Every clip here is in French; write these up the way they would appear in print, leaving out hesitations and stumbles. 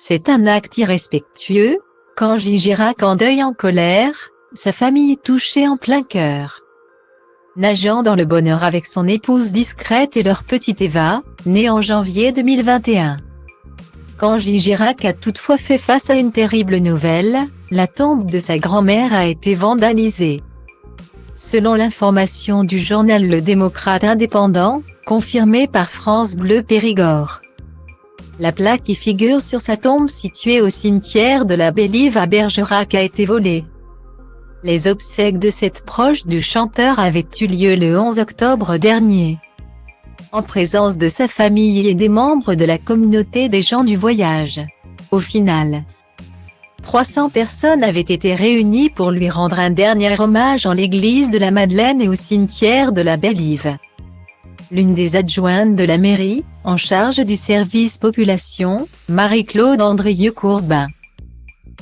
C'est un acte irrespectueux, quand Gigirac en deuil en colère, sa famille est touchée en plein cœur. Nageant dans le bonheur avec son épouse discrète et leur petite Eva, née en janvier 2021. Quand Gigirac a toutefois fait face à une terrible nouvelle, la tombe de sa grand-mère a été vandalisée. Selon l'information du journal Le Démocrate indépendant, confirmée par France Bleu Périgord. La plaque qui figure sur sa tombe située au cimetière de la Belle-Île à Bergerac a été volée. Les obsèques de cette proche du chanteur avaient eu lieu le 11 octobre dernier. En présence de sa famille et des membres de la communauté des gens du voyage. Au final, 300 personnes avaient été réunies pour lui rendre un dernier hommage en l'église de la Madeleine et au cimetière de la Belle-Île. L'une des adjointes de la mairie, en charge du service population, Marie-Claude Andrieux-Courbin,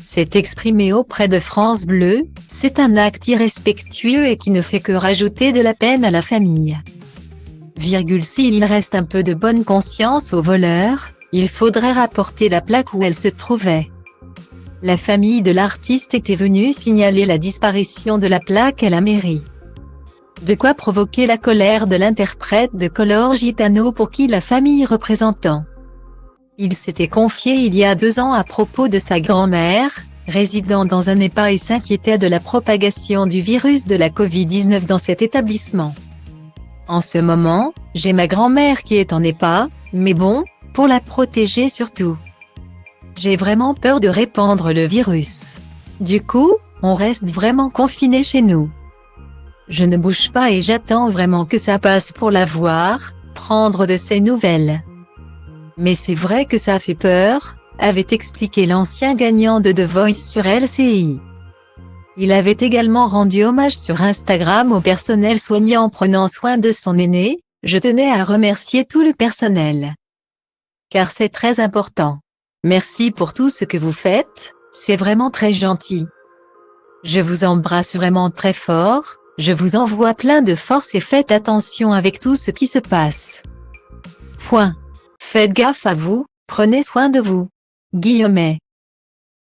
s'est exprimée auprès de France Bleu, c'est un acte irrespectueux et qui ne fait que rajouter de la peine à la famille. S'il reste un peu de bonne conscience aux voleurs, il faudrait rapporter la plaque où elle se trouvait. La famille de l'artiste était venue signaler la disparition de la plaque à la mairie. De quoi provoquer la colère de l'interprète de Color Gitano pour qui la famille représentant. Il s'était confié il y a 2 ans à propos de sa grand-mère, résidant dans un EHPAD et s'inquiétait de la propagation du virus de la Covid-19 dans cet établissement. En ce moment, j'ai ma grand-mère qui est en EHPAD, mais bon, pour la protéger surtout. J'ai vraiment peur de répandre le virus. Du coup, on reste vraiment confiné chez nous. Je ne bouge pas et j'attends vraiment que ça passe pour la voir, prendre de ses nouvelles. Mais c'est vrai que ça fait peur, avait expliqué l'ancien gagnant de The Voice sur LCI. Il avait également rendu hommage sur Instagram au personnel soignant prenant soin de son aîné, je tenais à remercier tout le personnel. Car c'est très important. Merci pour tout ce que vous faites, c'est vraiment très gentil. Je vous embrasse vraiment très fort, je vous envoie plein de force et faites attention avec tout ce qui se passe. Point. Faites gaffe à vous, prenez soin de vous. Guillemet.